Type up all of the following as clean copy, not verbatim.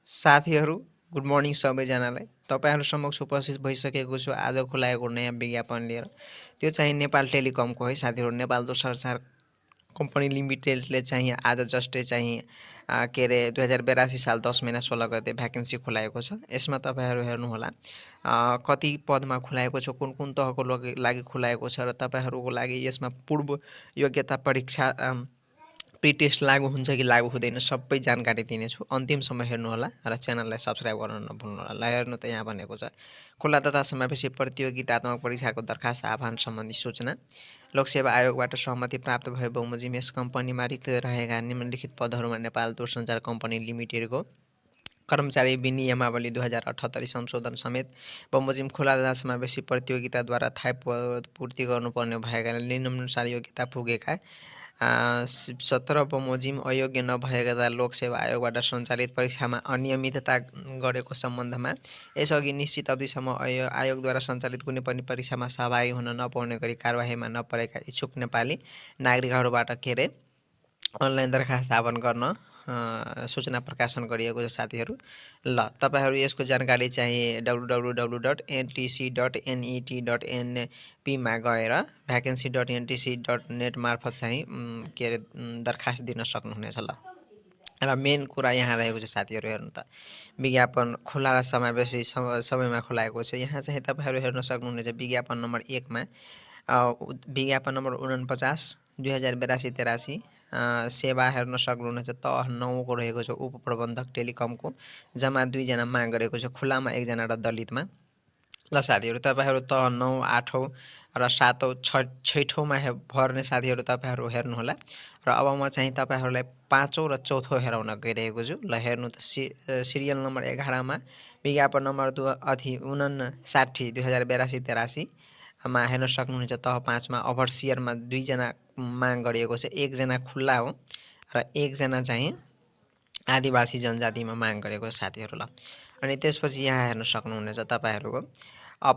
साथीहरू good morning सबैजनालाई। तपाईँहरू समक्ष उपस्थित भइसकेको छु आजको लागेको नयाँ विज्ञापन लिएर। त्यो चाहिँ नेपाल टेलिकमको है साथीहरू। नेपाल दूरसञ्चार कम्पनी लिमिटेडले चाहिँ आज जस्टै चाहिँ के अरे 2082 साल 10 महिना 16 गते भ्याकेन्सी खुलाएको छ। यसमा तपाईँहरू हेर्नुहोला कति पदमा खुलाएको छ, कुन कुन तहको लागि खुलाएको छ र तपाईँहरूको लागि यसमा पूर्व योग्यता परीक्षा प्रिटेस्ट लागू हुन्छ कि लागू हुँदैन सबै जानकारी दिनेछु। अन्तिमसम्म हेर्नुहोला र च्यानललाई सब्सक्राइब गर्न नभुल्नुहोला। ल हेर्नु त यहाँ भनेको छ खुला तथा समावेशी प्रतियोगितात्मक परीक्षाको दरखास्त आह्वान सम्बन्धी सूचना। लोकसेवा आयोगबाट सहमति प्राप्त भए बमोजिम यस कम्पनीमा रिक्त रहेका निम्नलिखित पदहरूमा नेपाल दूरसञ्चार कम्पनी लिमिटेडको कर्मचारी विनियमावली 2078 संशोधन समेत बमोजिम खुला तथा समावेशी प्रतियोगिताद्वारा थाहै पूर्ति गर्नुपर्ने भएकाले निम्नानुसार योग्यता पुगेका 17 बमोजिम अयोग्य नभएका लोकसेवा आयोगबाट सञ्चालित परीक्षामा अनियमितता गरेको सम्बन्धमा यसअघि निश्चित अवधिसम्म आयोगद्वारा सञ्चालित कुनै पनि परीक्षामा सहभागी हुन नपाउने गरी कारबाहीमा नपरेका इच्छुक नेपाली नागरिकहरूबाट अनलाइन दरखास्त आह्वान गर्न सूचना प्रकाशन गरिएको छ साथीहरू। ल तपाईँहरू यसको जानकारी चाहिँ www.ntc.net.np मा गएर vacancy.ntc.net मार्फत चाहिँ के अरे दरखास्त दिन सक्नुहुनेछ। ल र मेन कुरा यहाँ रहेको छ साथीहरू। हेर्नु त विज्ञापन खुला र समावेशी सबैमा खुलाएको छ। यहाँ चाहिँ तपाईँहरू हेर्न सक्नुहुनेछ विज्ञापन नम्बर 1 मा विज्ञापन नम्बर 49 2082-83 सेवा हेर्न सक्नुहुनेछ। तह 9 को रहेको छ उपप्रबन्धक टेलिकमको। जम्मा 2 जना माग गरेको छ, खुलामा 1 जना र दलितमा। ल साथीहरू तपाईँहरू तह 9, 8 र 7, 6मा भर्ने साथीहरू तपाईँहरू हेर्नुहोला। र अब म चाहिँ तपाईँहरूलाई 5औं र 4थो हेराउन गइरहेको छु। ल हेर्नु त सिरियल नम्बर 11 मा विज्ञापन नम्बर 59 2082-83 मा हेर्न सक्नुहुन्छ। तह 5 मा ओभरसियरमा 2 जना माग गरिएको छ, 1 जना खुल्ला हो र 1 जना चाहिँ आदिवासी जनजातिमा माग गरेको छ साथीहरू। ल अनि त्यसपछि यहाँ हेर्न सक्नुहुनेछ तपाईँहरूको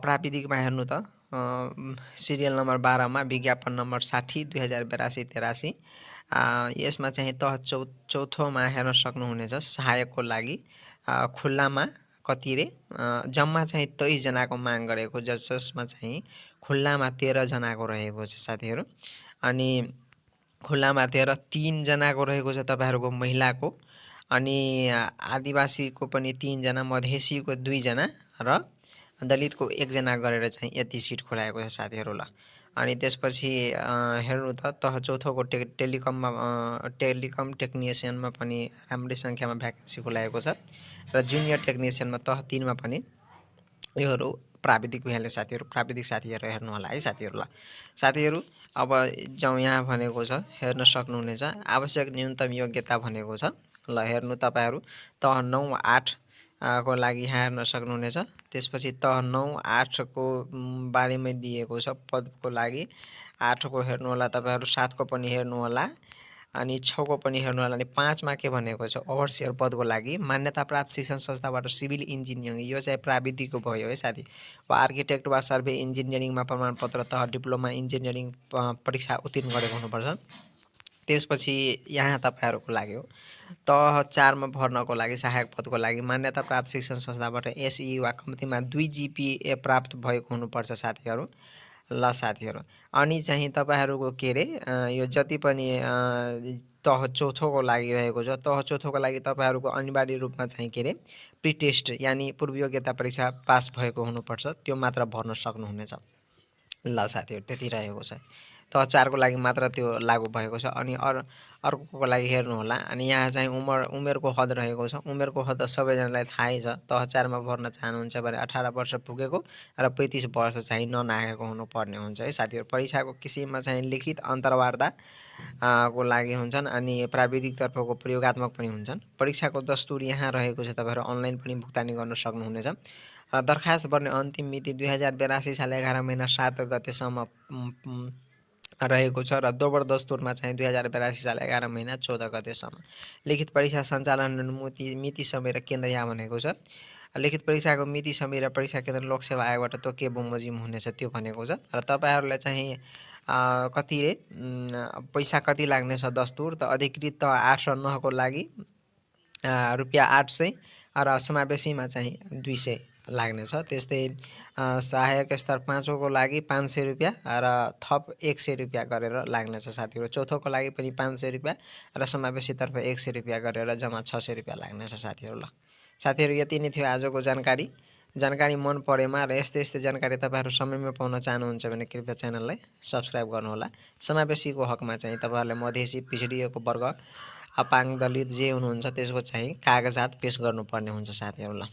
प्राविधिकमा हेर्नु त सिरियल नम्बर 12 मा विज्ञापन नम्बर 60 2082-83 यसमा चाहिँ तह 4थोमा हेर्न सक्नुहुनेछ सहायकको लागि खुल्लामा कति रे जम्मा चाहिँ 23 जनाको माग गरेको जसमा चाहिँ खुल्लामा 13 जनाको रहेको छ साथीहरू। अनि खुल्लामा 3 जनाको रहेको छ तपाईँहरूको महिलाको। अनि आदिवासीको पनि 3 जना, मधेसीको 2 जना र दलितको 1 जना गरेर चाहिँ यति सिट खुलाएको छ साथीहरू। ल अनि त्यसपछि हेर्नु त तह 4थोको टेलिकम टेक्निसियनमा पनि राम्रै सङ्ख्यामा भ्याकेन्सी खुलाएको छ र जुनियर टेक्निसियनमा तह 3 मा पनि योहरू प्राविधिक भइहाल्यो साथीहरू। प्राविधिक साथीहरू हेर्नु होला है साथीहरू। ल साथीहरू अब जाउँ यहाँ भनेको छ हेर्न सक्नुहुनेछ आवश्यक न्यूनतम योग्यता भनेको छ। ल हेर्नु तपाईँहरू तह 9, 8 को लागि यहाँ हेर्न सक्नुहुनेछ। त्यसपछि तह 9, 8 को बारेमै दिएको छ पदको लागि। 8 को हेर्नु होला तपाईँहरू, 7 को पनि हेर्नु होला अनि 6 को पनि हेर्नु होला। अनि 5 मा के भनेको छ ओभरसियर पदको लागि मान्यता प्राप्त शिक्षण संस्थाबाट सिभिल इन्जिनियरिङ, यो चाहिँ प्राविधिकको भयो है साथी। वा आर्किटेक्ट वा सर्वे इन्जिनियरिङमा प्रमाणपत्र तह डिप्लोमा इन्जिनियरिङ परीक्षा उत्तीर्ण गरेको हुनुपर्छ। त्यसपछि यहाँ तपाईँहरूको लागि हो तह 4 मा भर्नको लागि सहायक पदको लागि मान्यता प्राप्त शिक्षण संस्थाबाट एसई वा कम्तीमा 2 GPA प्राप्त भएको हुनुपर्छ साथीहरू। ल साथीहरू अनि चाहिँ तपाईँहरूको के अरे यो जति पनि तह 4थोको लागि रहेको छ, तह 4थोको लागि तपाईँहरूको अनिवार्य रूपमा चाहिँ के अरे प्रिटेस्ट यानि पूर्व योग्यता परीक्षा पास भएको हुनुपर्छ, त्यो मात्र भर्न सक्नुहुनेछ। ल साथीहरू त्यति रहेको छ। तह 4 को लागि मात्र त्यो लागू भएको छ। अनि अर्कोको लागि हेर्नु होला। अनि यहाँ चाहिँ उमेरको हद रहेको छ। उमेरको हद सबैजनालाई थाहै छ। तह 4 मा भर्न चाहनुहुन्छ भने 18 वर्ष पुगेको र 35 वर्ष चाहिँ ननागेको हुनुपर्ने हुन्छ है साथीहरू। परीक्षाको किसिममा चाहिँ लिखित अन्तर्वार्ता को लागि हुन्छन् अनि प्राविधिक तर्फको प्रयोगात्मक पनि हुन्छन्। परीक्षाको दस्तुर यहाँ रहेको छ, तपाईँहरू अनलाइन पनि भुक्तानी गर्न सक्नुहुनेछ। र दरखास्त गर्ने अन्तिम मिति 2082 साल 11 महिना 7 गतेसम्म रहेको छ र दोबर दस्तुरमा चाहिँ 2082 साल 11 महिना 14 गतेसम्म। लिखित परीक्षा सञ्चालन मिति समय र केन्द्र यहाँ भनेको छ। लिखित परीक्षाको मिति समय र परीक्षा केन्द्र लोकसेवा आयोगबाट तोकिए बमोजिम हुनेछ त्यो भनेको छ। र तपाईँहरूलाई चाहिँ कति रे पैसा कति लाग्नेछ दस्तुर त अधिकृत 8 र 9 को लागि रुपियाँ 800 र समावेशीमा चाहिँ 200 लाग्नेछ। त्यस्तै सहायक स्तर 5 को लागि 500 रुपियाँ र थप 100 रुपियाँ गरेर लाग्नेछ साथीहरू। चौथोको लागि पनि 500 रुपियाँ र समावेशीतर्फ 100 रुपियाँ गरेर जम्मा 600 रुपियाँ लाग्नेछ साथीहरू। ल साथीहरू, यति नै थियो आजको जानकारी मन परेमा र यस्तै जानकारी तपाईँहरू समयमै पाउन चाहनुहुन्छ भने कृपया च्यानललाई सब्स्क्राइब गर्नुहोला। समावेशीको हकमा चाहिँ तपाईँहरूले मधेसी, पिछडिएको वर्ग, अपाङ्ग, दलित जे हुनुहुन्छ त्यसको चाहिँ कागजात पेश गर्नुपर्ने हुन्छ साथीहरू। ल